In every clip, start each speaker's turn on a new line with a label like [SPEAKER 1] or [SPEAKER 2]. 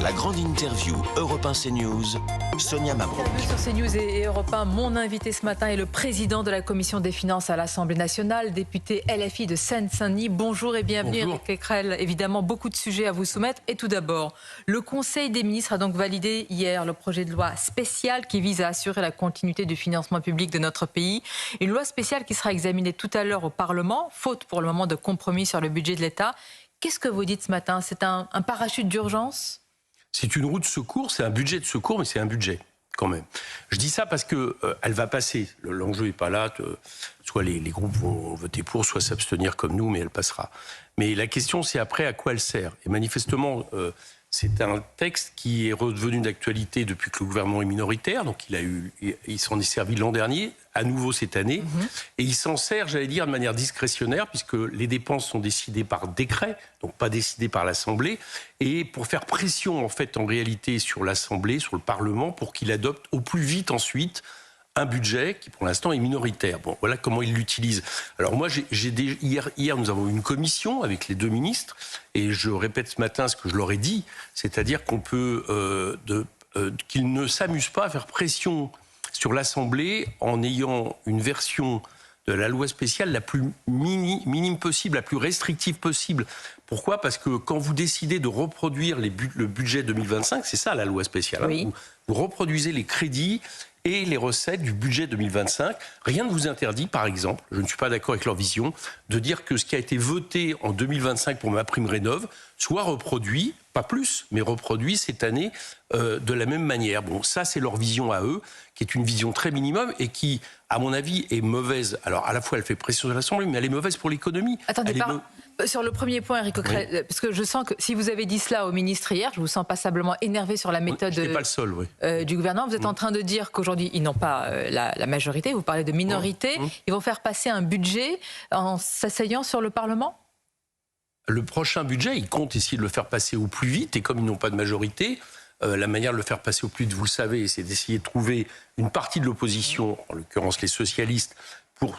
[SPEAKER 1] La grande interview Europe 1 CNews, Sonia Mabrouk.
[SPEAKER 2] Sur CNews et Europe 1, mon invité ce matin est le président de la Commission des finances à l'Assemblée nationale, député LFI de Seine-Saint-Denis. Bonjour et bienvenue.
[SPEAKER 3] Bonjour.
[SPEAKER 2] Éric Quecrel, évidemment, beaucoup de sujets à vous soumettre. Et tout d'abord, le Conseil des ministres a donc validé hier le projet de loi spéciale qui vise à assurer la continuité du financement public de notre pays. Une loi spéciale qui sera examinée tout à l'heure au Parlement, faute pour le moment de compromis sur le budget de l'État. Qu'est-ce que vous dites ce matin? C'est un parachute d'urgence?
[SPEAKER 3] C'est une roue de secours, c'est un budget de secours, mais c'est un budget quand même. Je dis ça parce que elle va passer. L'enjeu n'est pas là. Soit les groupes vont voter pour, soit s'abstenir comme nous, mais elle passera. Mais la question, c'est après à quoi elle sert. Et manifestement, c'est un texte qui est redevenu d'actualité depuis que le gouvernement est minoritaire. Donc il s'en est servi l'an dernier, à nouveau cette année. Et il s'en sert, j'allais dire, de manière discrétionnaire, puisque les dépenses sont décidées par décret, donc pas décidées par l'Assemblée, et pour faire pression, en fait, en réalité, sur l'Assemblée, sur le Parlement, pour qu'il adopte au plus vite ensuite un budget qui, pour l'instant, est minoritaire. Bon, voilà comment il l'utilise. Alors moi, hier, nous avons eu une commission avec les deux ministres, et je répète ce matin ce que je leur ai dit, c'est-à-dire qu'on peut, qu'ils ne s'amusent pas à faire pression sur l'Assemblée en ayant une version de la loi spéciale la plus minime possible, la plus restrictive possible. Pourquoi ? Parce que quand vous décidez de reproduire le budget 2025, c'est ça la loi spéciale.
[SPEAKER 2] Oui.
[SPEAKER 3] Hein, vous reproduisez les crédits et les recettes du budget 2025. Rien ne vous interdit, par exemple, je ne suis pas d'accord avec leur vision, de dire que ce qui a été voté en 2025 pour MaPrimeRénov' soit reproduit, pas plus, mais reproduit cette année de la même manière. Bon, ça, c'est leur vision à eux, qui est une vision très minimum et qui, à mon avis, est mauvaise. Alors, à la fois, elle fait pression sur l'Assemblée, mais elle est mauvaise pour l'économie.
[SPEAKER 2] Attendez, sur le premier point, Éric Quecrel, oui. Parce que je sens que si vous avez dit cela au ministre hier, je vous sens passablement énervé sur la méthode
[SPEAKER 3] pas le seul, oui.
[SPEAKER 2] Du gouvernement. Vous êtes en train de dire qu'aujourd'hui, ils n'ont pas la majorité, vous parlez de minorité. Ils vont faire passer un budget en s'asseyant sur le Parlement ?
[SPEAKER 3] Le prochain budget, ils comptent essayer de le faire passer au plus vite, et comme ils n'ont pas de majorité, la manière de le faire passer au plus vite, vous le savez, c'est d'essayer de trouver une partie de l'opposition, en l'occurrence les socialistes, pour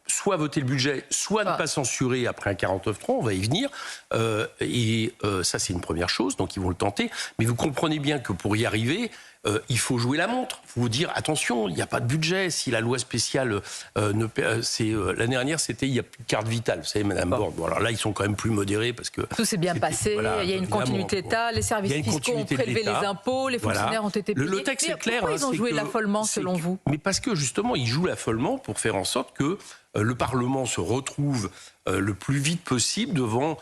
[SPEAKER 3] soit voter le budget, soit ne pas censurer après un 49.3, on va y venir. Ça, c'est une première chose, donc ils vont le tenter. Mais vous comprenez bien que pour y arriver, il faut jouer la montre. Il faut vous dire, attention, il n'y a pas de budget. Si la loi spéciale, l'année dernière, c'était il n'y a plus de carte vitale. Vous savez, Madame Borne. Bon, alors là, ils sont quand même plus modérés parce que
[SPEAKER 2] tout s'est bien passé. Voilà, il y a une continuité d'État. Les services fiscaux ont prélevé les impôts. Les fonctionnaires ont été payés.
[SPEAKER 3] Le texte est clair.
[SPEAKER 2] Pourquoi ils ont joué l'affolement, selon vous ?
[SPEAKER 3] Mais parce que justement, ils jouent l'affolement pour faire en sorte que le Parlement se retrouve le plus vite possible devant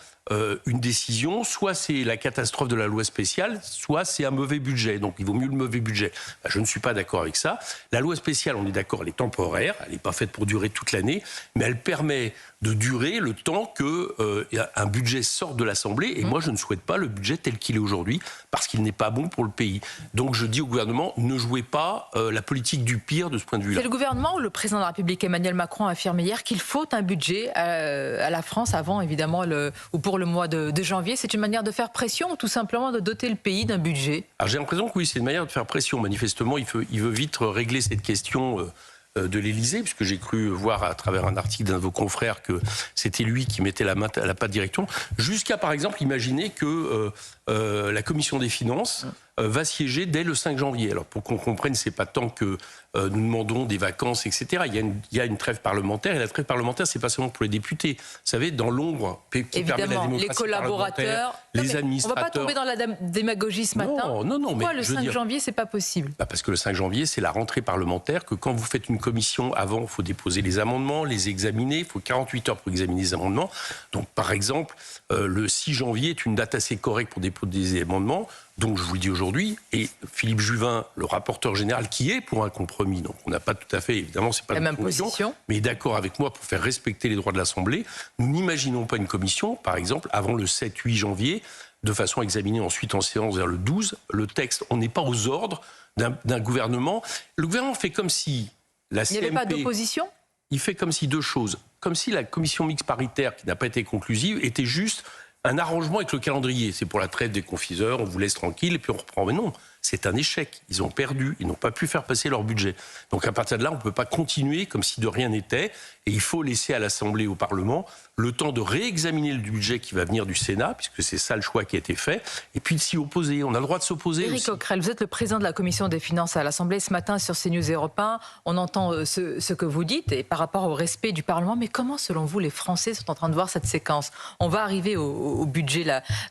[SPEAKER 3] une décision. Soit c'est la catastrophe de la loi spéciale, soit c'est un mauvais budget. Donc il vaut mieux le mauvais budget. Je ne suis pas d'accord avec ça. La loi spéciale, on est d'accord, elle est temporaire. Elle n'est pas faite pour durer toute l'année. Mais elle permet de durer le temps qu'un budget sorte de l'Assemblée. Et moi, je ne souhaite pas le budget tel qu'il est aujourd'hui parce qu'il n'est pas bon pour le pays. Donc je dis au gouvernement, ne jouez pas la politique du pire de ce point de vue-là.
[SPEAKER 2] C'est le gouvernement ou le président de la République, Emmanuel Macron, a affirmé hier qu'il faut un budget à la France avant, évidemment, ou pour le mois de janvier. C'est une manière de faire pression ou tout simplement de doter le pays d'un budget?
[SPEAKER 3] Alors j'ai l'impression que oui, c'est une manière de faire pression. Manifestement, il veut vite régler cette question de l'Élysée, puisque j'ai cru voir à travers un article d'un de vos confrères que c'était lui qui mettait la main à la pâte directement, jusqu'à par exemple imaginer que la commission des finances va siéger dès le 5 janvier. Alors pour qu'on comprenne, c'est pas tant que nous demandons des vacances, etc. Il y a une trêve parlementaire, et la trêve parlementaire, c'est pas seulement pour les députés. Vous savez, dans l'ombre, qui permet la démocratie,
[SPEAKER 2] les collaborateurs,
[SPEAKER 3] les administrateurs.
[SPEAKER 2] On va pas tomber dans la démagogie ce matin.
[SPEAKER 3] Non.
[SPEAKER 2] Pourquoi le 5 janvier, c'est pas possible?
[SPEAKER 3] Parce que le 5 janvier, c'est la rentrée parlementaire, que quand vous faites une commission, avant, il faut déposer les amendements, les examiner, il faut 48 heures pour examiner les amendements. Donc, par exemple, le 6 janvier est une date assez correcte pour déposer des amendements. Donc, je vous le dis aujourd'hui, et Philippe Juvin, le rapporteur général, qui est pour un compromis, donc on n'a pas tout à fait, évidemment, c'est pas
[SPEAKER 2] la même position,
[SPEAKER 3] mais d'accord avec moi pour faire respecter les droits de l'Assemblée. Nous n'imaginons pas une commission, par exemple, avant le 7-8 janvier, de façon à examiner ensuite en séance vers le 12, le texte. On n'est pas aux ordres d'un gouvernement. Le gouvernement fait comme si la CMP...
[SPEAKER 2] Il n'y avait pas d'opposition ?
[SPEAKER 3] Il fait comme si deux choses. Comme si la commission mixte paritaire, qui n'a pas été conclusive, était juste un arrangement avec le calendrier. C'est pour la trêve des confiseurs, on vous laisse tranquille et puis on reprend. Mais non, C'est un échec. Ils ont perdu. Ils n'ont pas pu faire passer leur budget. Donc à partir de là, on ne peut pas continuer comme si de rien n'était. Et il faut laisser à l'Assemblée, au Parlement, le temps de réexaminer le budget qui va venir du Sénat, puisque c'est ça le choix qui a été fait, et puis de s'y opposer. On a le droit de s'opposer.
[SPEAKER 2] Éric Coquerel, vous êtes le président de la Commission des finances à l'Assemblée. Ce matin, sur CNews Europe 1, on entend ce que vous dites et par rapport au respect du Parlement. Mais comment, selon vous, les Français sont en train de voir cette séquence? On va arriver au budget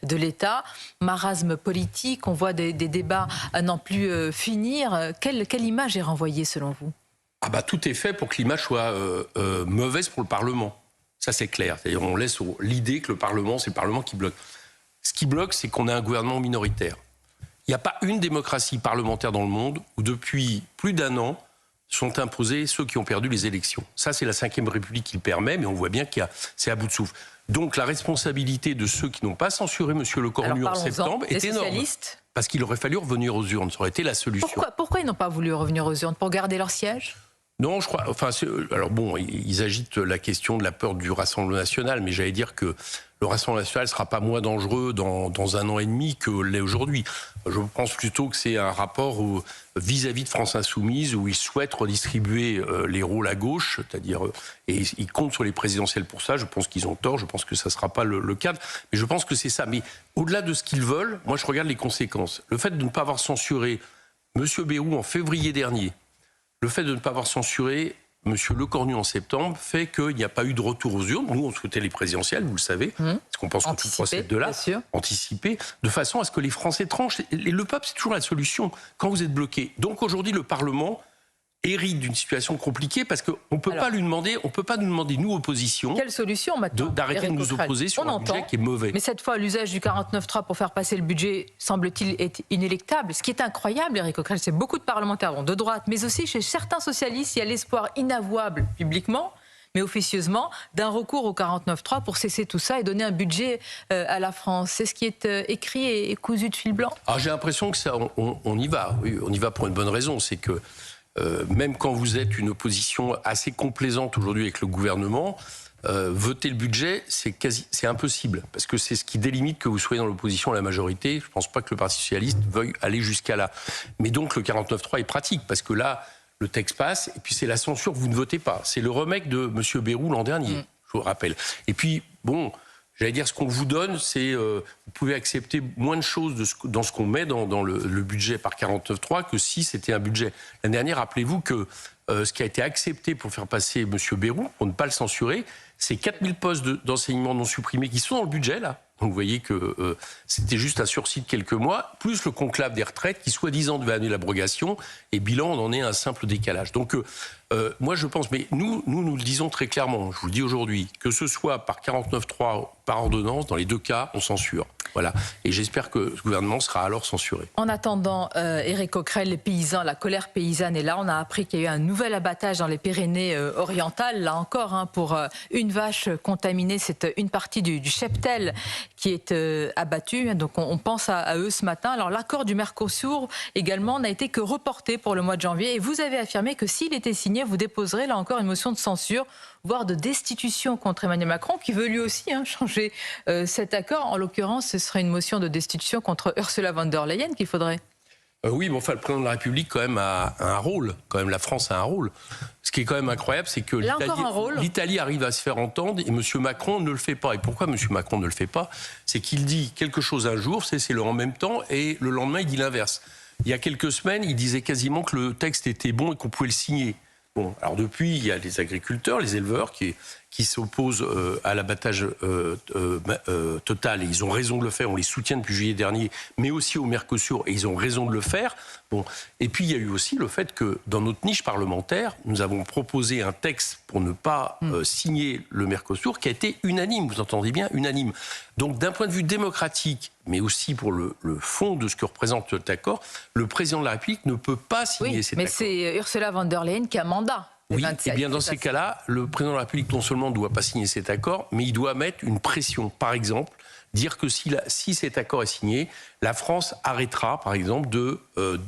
[SPEAKER 2] de l'État. Marasme politique, on voit des débats à n'en plus finir. Quelle image est renvoyée, selon vous?
[SPEAKER 3] Tout est fait pour que l'image soit mauvaise pour le Parlement. Ça, c'est clair. C'est-à-dire, on laisse l'idée que c'est le Parlement qui bloque. Ce qui bloque, c'est qu'on a un gouvernement minoritaire. Il n'y a pas une démocratie parlementaire dans le monde où, depuis plus d'1 an, sont imposés ceux qui ont perdu les élections. Ça, c'est la Ve République qui le permet, mais on voit bien c'est à bout de souffle. Donc, la responsabilité de ceux qui n'ont pas censuré M. Lecornu en septembre est énorme. Parce qu'il aurait fallu revenir aux urnes. Ça aurait été la solution.
[SPEAKER 2] Pourquoi ils n'ont pas voulu revenir aux urnes? Pour garder leur siège?
[SPEAKER 3] Non, je crois. Alors bon, ils agitent la question de la peur du Rassemblement national, mais j'allais dire que le Rassemblement national ne sera pas moins dangereux dans 1 an et demi que l'est aujourd'hui. Je pense plutôt que c'est un rapport vis-à-vis de France Insoumise où ils souhaitent redistribuer les rôles à gauche, c'est-à-dire et ils comptent sur les présidentielles pour ça. Je pense qu'ils ont tort. Je pense que ça ne sera pas le cadre. Mais je pense que c'est ça. Mais au-delà de ce qu'ils veulent, moi je regarde les conséquences. Le fait de ne pas avoir censuré M. Bayrou en février dernier. Le fait de ne pas avoir censuré M. Lecornu en septembre fait qu'il n'y a pas eu de retour aux urnes. Nous, on souhaitait les présidentielles, vous le savez, parce qu'on pense que tout procède de là, anticiper, de façon à ce que les Français tranchent. Le peuple, c'est toujours la solution quand vous êtes bloqué. Donc aujourd'hui, le Parlement hérite d'une situation compliquée parce qu'on ne peut pas lui demander, nous, opposition,
[SPEAKER 2] quelle solution maintenant,
[SPEAKER 3] d'arrêter de nous opposer sur un budget qui est mauvais.
[SPEAKER 2] Mais cette fois, l'usage du 49.3 pour faire passer le budget, semble-t-il, est inéluctable. Ce qui est incroyable, Éric Coquerel, c'est beaucoup de parlementaires de droite, mais aussi chez certains socialistes, il y a l'espoir inavouable publiquement, mais officieusement, d'un recours au 49.3 pour cesser tout ça et donner un budget à la France. C'est ce qui est écrit et cousu de fil blanc.
[SPEAKER 3] Alors j'ai l'impression que ça, on y va. Oui, on y va pour une bonne raison, c'est que même quand vous êtes une opposition assez complaisante aujourd'hui avec le gouvernement, voter le budget, c'est impossible. Parce que c'est ce qui délimite que vous soyez dans l'opposition à la majorité. Je ne pense pas que le Parti socialiste veuille aller jusqu'à là. Mais donc le 49.3 est pratique, parce que là, le texte passe, et puis c'est la censure, vous ne votez pas. C'est le remake de M. Bayrou l'an dernier, je vous rappelle. Et puis, bon... J'allais dire, ce qu'on vous donne, c'est vous pouvez accepter moins de choses dans ce qu'on met dans le budget par 49.3 que si c'était un budget. L'année dernière, rappelez-vous que ce qui a été accepté pour faire passer M. Bayrou, pour ne pas le censurer, c'est 4000 postes d'enseignement non supprimés qui sont dans le budget, là. Donc vous voyez que c'était juste un sursis de quelques mois, plus le conclave des retraites qui, soi-disant, devait amener l'abrogation, et bilan, on en est à un simple décalage. Donc moi, je pense, mais nous le disons très clairement, je vous le dis aujourd'hui, que ce soit par 49.3, par ordonnance, dans les 2 cas, on censure. Voilà. Et j'espère que ce gouvernement sera alors censuré.
[SPEAKER 2] En attendant, Éric Coquerel, les paysans, la colère paysanne est là. On a appris qu'il y a eu un nouvel abattage dans les Pyrénées-Orientales, là encore, pour une vache contaminée. C'est une partie du cheptel qui est abattue. Donc on pense à eux ce matin. Alors l'accord du Mercosur également n'a été que reporté pour le mois de janvier. Et vous avez affirmé que s'il était signé, vous déposerez là encore une motion de censure, voire de destitution contre Emmanuel Macron, qui veut lui aussi changer cet accord. En l'occurrence, ce serait une motion de destitution contre Ursula von der Leyen qu'il faudrait.
[SPEAKER 3] Oui, mais enfin, le président de la République, quand même, a un rôle. Quand même, la France a un rôle. Ce qui est quand même incroyable, c'est que l'Italie arrive à se faire entendre et M. Macron ne le fait pas. Et pourquoi M. Macron ne le fait pas? C'est qu'il dit quelque chose un jour, c'est le en même temps, et le lendemain, il dit l'inverse. Il y a quelques semaines, il disait quasiment que le texte était bon et qu'on pouvait le signer. Bon, alors depuis, il y a les agriculteurs, les éleveurs qui s'opposent à l'abattage total, et ils ont raison de le faire, on les soutient depuis juillet dernier, mais aussi au Mercosur, et ils ont raison de le faire. Bon. Et puis il y a eu aussi le fait que dans notre niche parlementaire, nous avons proposé un texte pour ne pas signer le Mercosur qui a été unanime, vous entendez bien, unanime. Donc d'un point de vue démocratique, mais aussi pour le fond de ce que représente cet accord, le président de la République ne peut pas signer cet accord.
[SPEAKER 2] Mais c'est Ursula von der Leyen qui a mandat.
[SPEAKER 3] Oui, et bien dans ces cas-là, le président de la République non seulement ne doit pas signer cet accord, mais il doit mettre une pression. Par exemple, dire que si cet accord est signé, la France arrêtera, par exemple, de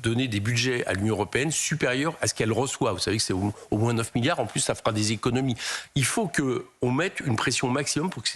[SPEAKER 3] donner des budgets à l'Union européenne supérieurs à ce qu'elle reçoit. Vous savez que c'est au moins 9 milliards. En plus, ça fera des économies. Il faut qu'on mette une pression maximum pour que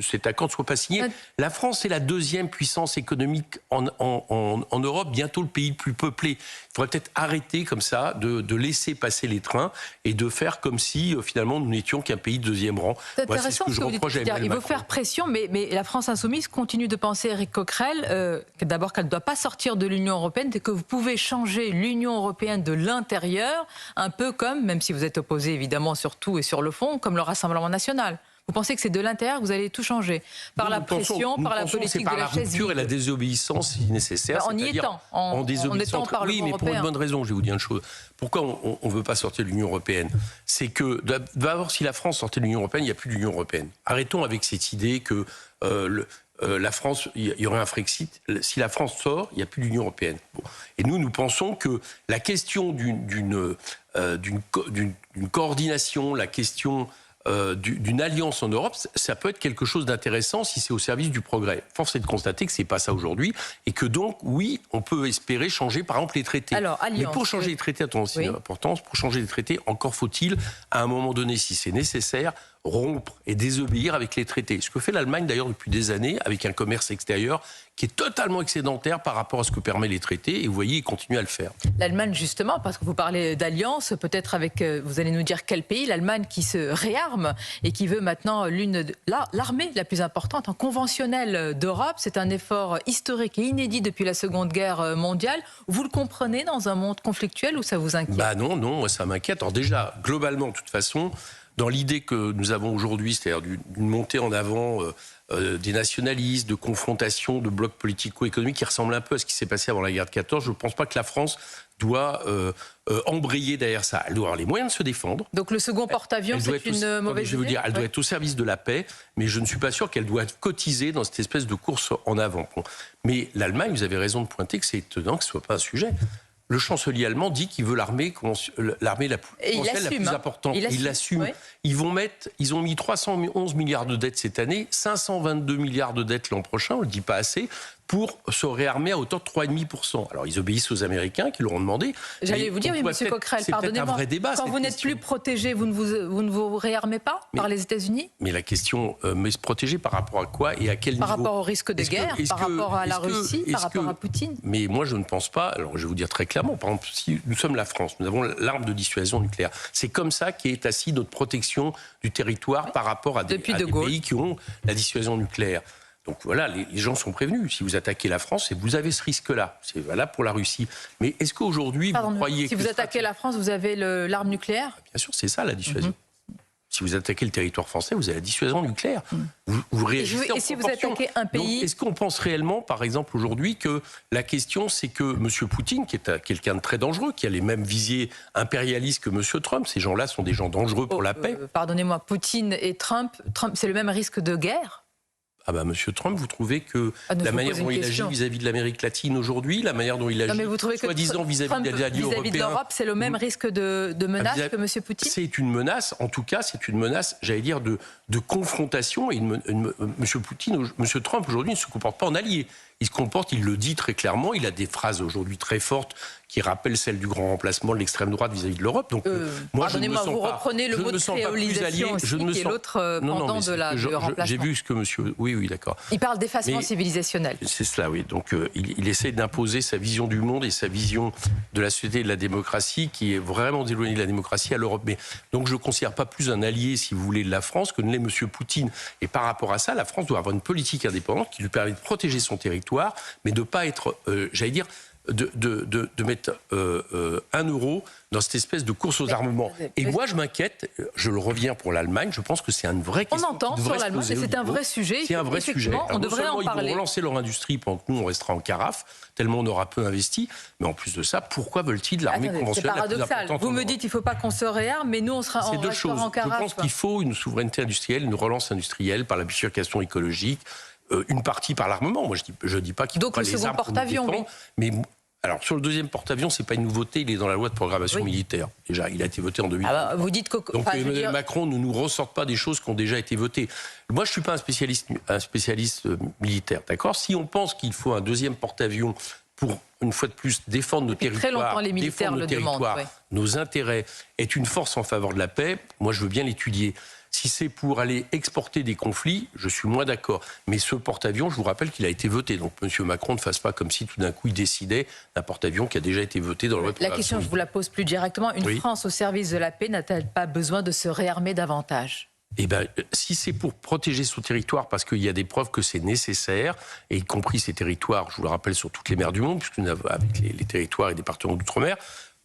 [SPEAKER 3] cet accord ne soit pas signé. La France est la deuxième puissance économique en Europe, bientôt le pays le plus peuplé. Il faudrait peut-être arrêter comme ça de laisser passer les trains et de faire comme si finalement nous n'étions qu'un pays de deuxième rang.
[SPEAKER 2] C'est intéressant ce que vous dites. Il faut faire pression, mais la France insoumise continue de penser, Éric Coquerel, d'abord qu'elle ne doit pas sortir de l'Union européenne et que vous pouvez changer l'Union européenne de l'intérieur, un peu comme, même si vous êtes opposé évidemment sur tout et sur le fond, comme le Rassemblement national. Vous pensez que c'est de l'intérieur que vous allez tout changer par la pression, par la politique de la chaise vide.
[SPEAKER 3] Par la rupture et la désobéissance si nécessaire.
[SPEAKER 2] En y étant, en étant par
[SPEAKER 3] oui, mais pour une bonne raison, je vais vous dire une chose. Pourquoi on ne veut pas sortir de l'Union européenne? C'est que, d'abord, si la France sortait de l'Union européenne, il n'y a plus d'Union européenne. Arrêtons avec cette idée que la France, il y aurait un Frexit. Si la France sort, il n'y a plus d'Union européenne. Bon. Et nous pensons que la question d'une coordination, la question d'une alliance en Europe, ça peut être quelque chose d'intéressant si c'est au service du progrès. Force est de constater que c'est pas ça aujourd'hui et que donc, oui, on peut espérer changer, par exemple, les traités.
[SPEAKER 2] Alors, alliance,
[SPEAKER 3] mais pour changer les traités, attention, c'est l'importance, pour changer les traités, encore faut-il, à un moment donné, si c'est nécessaire, rompre et désobéir avec les traités. Ce que fait l'Allemagne d'ailleurs depuis des années, avec un commerce extérieur qui est totalement excédentaire par rapport à ce que permettent les traités, et vous voyez, ils continuent à le faire. L'Allemagne,
[SPEAKER 2] justement, parce que vous parlez d'alliance, peut-être avec, vous allez nous dire quel pays, l'Allemagne qui se réarme et qui veut maintenant l'armée la plus importante, conventionnelle d'Europe. C'est un effort historique et inédit depuis la Seconde Guerre mondiale. Vous le comprenez dans un monde conflictuel ou ça vous inquiète?
[SPEAKER 3] Non, moi ça m'inquiète. Alors déjà, globalement, de toute façon, dans l'idée que nous avons aujourd'hui, c'est-à-dire d'une montée en avant des nationalistes, de confrontation, de blocs politico-économiques qui ressemble un peu à ce qui s'est passé avant la guerre de 14, je ne pense pas que la France doit embrayer derrière ça. Elle doit avoir les moyens de se défendre.
[SPEAKER 2] Donc le second porte-avions, c'est une mauvaise idée?
[SPEAKER 3] Je veux dire, elle doit être au service de la paix, mais je ne suis pas sûr qu'elle doit être cotisée dans cette espèce de course en avant. Bon. Mais l'Allemagne, vous avez raison de pointer que c'est étonnant que ce ne soit pas un sujet. Le chancelier allemand dit qu'il veut l'armée la plus importante. Il l'assume. Oui. Ils ont mis 311 milliards de dettes cette année, 522 milliards de dettes l'an prochain, on ne le dit pas assez, pour se réarmer à hauteur de 3,5%. Alors ils obéissent aux Américains qui leur ont demandé.
[SPEAKER 2] J'allais vous dire, oui, M. Coquerel, pardonnez-moi, quand vous n'êtes plus protégé, vous ne vous réarmez pas par les États-Unis? Mais
[SPEAKER 3] la question, mais se protéger par rapport à quoi et à quel niveau?
[SPEAKER 2] Par rapport au risque de guerre, par rapport à la Russie, par rapport à Poutine?
[SPEAKER 3] Mais moi je ne pense pas, alors je vais vous dire très clairement, par exemple, si nous sommes la France, nous avons l'arme de dissuasion nucléaire. C'est comme ça qu'est assis notre protection du territoire par rapport à des pays qui ont la dissuasion nucléaire. Donc voilà, les gens sont prévenus. Si vous attaquez la France, vous avez ce risque-là. C'est valable pour la Russie. Mais est-ce qu'aujourd'hui, vous croyez que...
[SPEAKER 2] Si vous attaquez la France, vous avez l'arme nucléaire?
[SPEAKER 3] Bien sûr, c'est ça la dissuasion. Si vous attaquez le territoire français, vous avez la dissuasion nucléaire. Vous réagissez en proportion.
[SPEAKER 2] Et si vous attaquez un pays...
[SPEAKER 3] Est-ce qu'on pense réellement, par exemple, aujourd'hui, que la question, c'est que M. Poutine, qui est quelqu'un de très dangereux, qui a les mêmes visées impérialistes que M. Trump, ces gens-là sont des gens dangereux pour la paix.
[SPEAKER 2] Pardonnez-moi, Poutine et Trump, c'est le même risque de guerre?
[SPEAKER 3] Ah bah Monsieur Trump, vous trouvez que la manière dont il agit vis-à-vis de l'Amérique latine aujourd'hui, la manière dont il agit soi-disant vis-à-vis de l'allié européen...
[SPEAKER 2] Vis-à-vis de l'Europe, c'est le même risque de menace que M. Poutine? C'est
[SPEAKER 3] une menace, en tout cas, c'est une menace, j'allais dire, de confrontation. Et M. Trump, aujourd'hui, ne se comporte pas en allié. Il se comporte, il le dit très clairement, il a des phrases aujourd'hui très fortes qui rappellent celles du grand remplacement de l'extrême droite vis-à-vis de l'Europe. Donc, moi,
[SPEAKER 2] vous reprenez le mot de créolisation aussi, qui est l'autre pendant du remplacement.
[SPEAKER 3] J'ai vu ce que monsieur... Oui, d'accord.
[SPEAKER 2] Il parle d'effacement civilisationnel.
[SPEAKER 3] C'est cela, oui. Donc, il essaie d'imposer sa vision du monde et sa vision de la société et de la démocratie, qui est vraiment éloignée de la démocratie à l'Europe. Mais donc, je ne considère pas plus un allié, si vous voulez, de la France que ne l'est monsieur Poutine. Et par rapport à ça, la France doit avoir une politique indépendante qui lui permet de protéger son territoire, mais de ne pas être, j'allais dire, de mettre 1 euro dans cette espèce de course aux armements. Et moi, je m'inquiète, je le reviens pour l'Allemagne, je pense que c'est une vraie question.
[SPEAKER 2] On entend sur l'Allemagne, c'est un vrai sujet.
[SPEAKER 3] C'est un vrai sujet.
[SPEAKER 2] On devrait en parler.
[SPEAKER 3] Ils vont relancer leur industrie pendant que nous, on restera en carafe, tellement on aura peu investi. Mais en plus de ça, pourquoi veulent-ils l'armée conventionnelle?
[SPEAKER 2] C'est paradoxal. Vous me dites qu'il ne faut pas qu'on se réarme, mais nous, on restera en carafe.
[SPEAKER 3] Je pense qu'il faut une souveraineté industrielle, une relance industrielle par la bifurcation écologique, une partie par l'armement. Moi, je dis pas qu'il faut pas les armes.
[SPEAKER 2] Donc le second porte-avions, oui.
[SPEAKER 3] Mais Alors, sur le deuxième porte-avions, c'est pas une nouveauté, il est dans la loi de programmation militaire. Déjà, il a été voté en 2000.
[SPEAKER 2] Vous dites que...
[SPEAKER 3] Donc, Emmanuel Macron ne nous ressorte pas des choses qui ont déjà été votées. Moi, je suis pas un spécialiste militaire, d'accord ? Si on pense qu'il faut un deuxième porte-avions pour, une fois de plus, défendre nos territoires,
[SPEAKER 2] très longtemps, les militaires le demandent,
[SPEAKER 3] nos intérêts, est une force en faveur de la paix, moi, je veux bien l'étudier. Si c'est pour aller exporter des conflits, je suis moins d'accord. Mais ce porte-avions, je vous rappelle qu'il a été voté. Donc M. Macron ne fasse pas comme si tout d'un coup il décidait d'un porte-avions qui a déjà été voté dans le vote.
[SPEAKER 2] La question, je vous la pose plus directement. Une France au service de la paix n'a-t-elle pas besoin de se réarmer davantage ?
[SPEAKER 3] Eh bien, si c'est pour protéger son territoire, parce qu'il y a des preuves que c'est nécessaire, et y compris ces territoires, je vous le rappelle, sur toutes les mers du monde, puisque nous avons avec les territoires et départements d'outre-mer,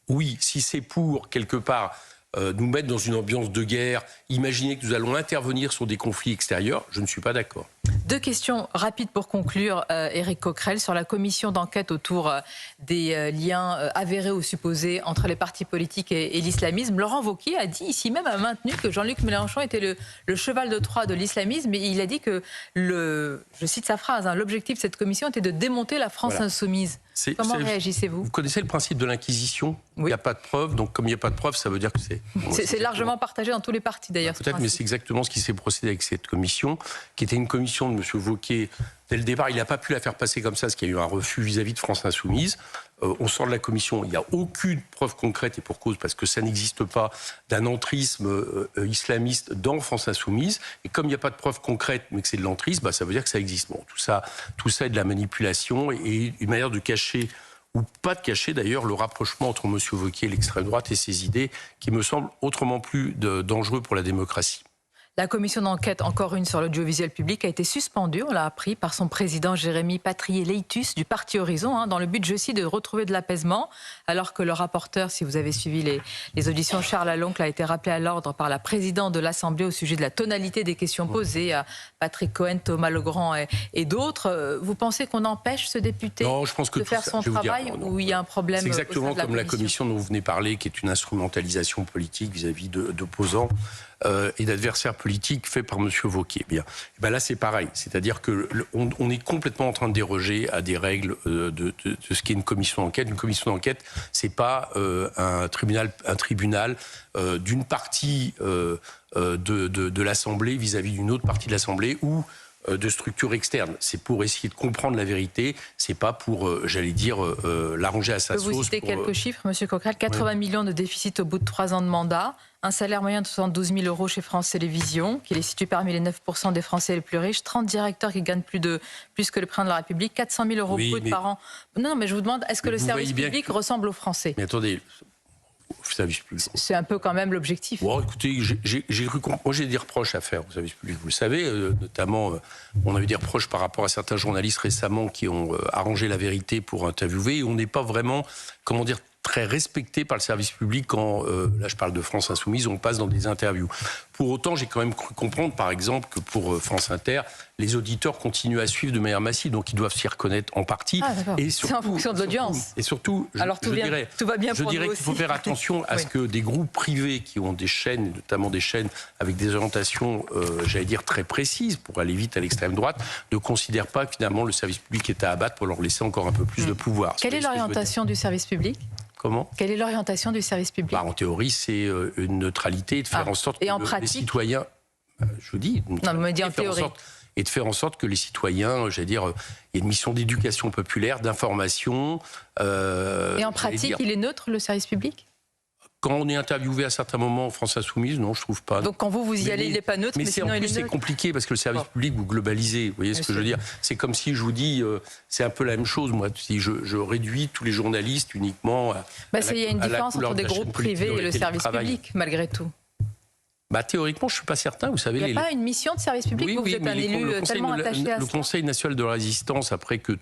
[SPEAKER 3] oui, si c'est pour, quelque part, nous mettre dans une ambiance de guerre, imaginer que nous allons intervenir sur des conflits extérieurs, je ne suis pas d'accord.
[SPEAKER 2] 2 questions rapides pour conclure, Éric Coquerel, sur la commission d'enquête autour des liens avérés ou supposés entre les partis politiques et l'islamisme. Laurent Wauquiez a dit ici même, a maintenu que Jean-Luc Mélenchon était le cheval de Troie de l'islamisme, et il a dit que, je cite sa phrase, l'objectif de cette commission était de démonter la France insoumise. Comment réagissez-vous ?
[SPEAKER 3] Vous connaissez le principe de l'Inquisition ? Il n'y a pas de preuve, donc comme il n'y a pas de preuve, ça veut dire que c'est...
[SPEAKER 2] C'est largement partagé dans tous les partis d'ailleurs.
[SPEAKER 3] Peut-être, mais c'est exactement ce qui s'est procédé avec cette commission, qui était une commission de M. Wauquiez. Dès le départ, il n'a pas pu la faire passer comme ça, parce qu'il y a eu un refus vis-à-vis de France Insoumise. On sort de la commission, il n'y a aucune preuve concrète, et pour cause, parce que ça n'existe pas, d'un entrisme islamiste dans France Insoumise. Et comme il n'y a pas de preuve concrète, mais que c'est de l'entrisme, ça veut dire que ça existe. Bon, tout ça est de la manipulation et une manière de cacher, ou pas de cacher d'ailleurs, le rapprochement entre M. Wauquiez et l'extrême droite et ses idées, qui me semblent autrement plus dangereux pour la démocratie.
[SPEAKER 2] La commission d'enquête, encore une sur l'audiovisuel public, a été suspendue, on l'a appris, par son président Jérémy Patrier-Leitus du Parti Horizon, dans le but, je cite, de retrouver de l'apaisement, alors que le rapporteur, si vous avez suivi les auditions, Charles Aloncle, a été rappelé à l'ordre par la présidente de l'Assemblée au sujet de la tonalité des questions posées à Patrick Cohen, Thomas Legrand et d'autres. Vous pensez qu'on empêche ce député de faire son travail, ou il y a un problème?
[SPEAKER 3] C'est exactement comme la commission dont vous venez parler, qui est une instrumentalisation politique vis-à-vis d'opposants et d'adversaires politiques fait par M. Wauquiez. Bien. Et ben là, c'est pareil. C'est-à-dire qu'on est complètement en train de déroger à des règles de ce qu'est une commission d'enquête. Une commission d'enquête, c'est pas un tribunal d'une partie de l'Assemblée vis-à-vis d'une autre partie de l'Assemblée ou de structures externes. C'est pour essayer de comprendre la vérité, c'est pas pour, j'allais dire, l'arranger à sa sauce.
[SPEAKER 2] Vous citez quelques chiffres, M. Coquerel. 80 millions de déficit au bout de 3 ans de mandat, un salaire moyen de 72 000 € chez France Télévisions, qui les situe parmi les 9% des Français les plus riches, 30 directeurs qui gagnent plus que le président de la République, 400 000 € brut par an. Non, mais je vous demande, est-ce que le service public ressemble aux Français?
[SPEAKER 3] Mais attendez... Service public.
[SPEAKER 2] C'est un peu quand même l'objectif.
[SPEAKER 3] Bon, écoutez, moi j'ai des reproches à faire au service public, vous le savez, notamment on a eu des reproches par rapport à certains journalistes récemment qui ont arrangé la vérité pour interviewer, et on n'est pas vraiment, comment dire, très respecté par le service public quand, là je parle de France Insoumise, on passe dans des interviews. Pour autant, j'ai quand même cru comprendre, par exemple, que pour France Inter, les auditeurs continuent à suivre de manière massive, donc ils doivent s'y reconnaître en partie.
[SPEAKER 2] Et c'est en fonction de l'audience.
[SPEAKER 3] Et surtout,
[SPEAKER 2] tout va bien
[SPEAKER 3] je dirais qu'il faut faire attention à ce que des groupes privés qui ont des chaînes, notamment des chaînes avec des orientations, j'allais dire, très précises, pour aller vite à l'extrême droite, ne considèrent pas que finalement le service public est à abattre pour leur laisser encore un peu plus de pouvoir.
[SPEAKER 2] Quelle est l'orientation du service public ?
[SPEAKER 3] Comment ?
[SPEAKER 2] Quelle est l'orientation du service public ?
[SPEAKER 3] En théorie, c'est une neutralité et de faire en sorte que les citoyens... je vous dis...
[SPEAKER 2] Non, mais en théorie.
[SPEAKER 3] Et de faire en sorte que les citoyens, j'allais dire, il y a une mission d'éducation populaire, d'information...
[SPEAKER 2] et en pratique, il est neutre, le service public ?
[SPEAKER 3] Quand on est interviewé à certains moments en France Insoumise, non, je trouve pas.
[SPEAKER 2] Donc quand vous y allez, il n'est pas neutre, mais sinon il est neutre.
[SPEAKER 3] C'est compliqué parce que le service public, vous globalisez. Vous voyez ce que je veux dire ? C'est comme si je vous dis, c'est un peu la même chose, moi. Si je réduis tous les journalistes uniquement à
[SPEAKER 2] il y a une différence entre des groupes privés et le service public, malgré tout.
[SPEAKER 3] Théoriquement, je ne suis pas certain. Vous savez,
[SPEAKER 2] il n'y a pas une mission de service public. Vous êtes un élu tellement attaché à ça.
[SPEAKER 3] Le Conseil national de la résistance, après que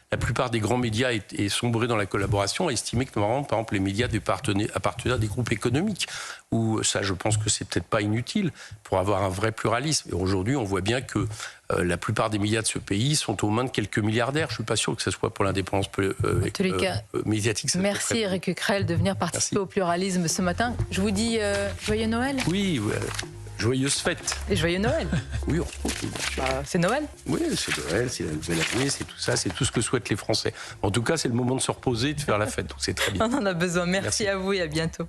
[SPEAKER 3] la plupart des grands médias aient sombré dans la collaboration, a estimé que normalement, par exemple, les médias appartenaient à des groupes économiques. Où ça, je pense que c'est peut-être pas inutile pour avoir un vrai pluralisme. Et aujourd'hui, on voit bien que la plupart des médias de ce pays sont aux mains de quelques milliardaires. Je suis pas sûr que ce soit pour l'indépendance médiatique.
[SPEAKER 2] Merci Éric Coquerel de venir participer au pluralisme ce matin. Je vous dis joyeux Noël.
[SPEAKER 3] Oui, Joyeuses fêtes.
[SPEAKER 2] Et joyeux Noël.
[SPEAKER 3] Oui, on se retrouve.
[SPEAKER 2] C'est Noël.
[SPEAKER 3] Oui, c'est Noël, c'est la nouvelle année, c'est tout ça, c'est tout ce que souhaitent les Français. En tout cas, c'est le moment de se reposer, de faire la fête, donc c'est très bien.
[SPEAKER 2] On en a besoin. Merci
[SPEAKER 3] Merci.
[SPEAKER 2] à vous et à bientôt.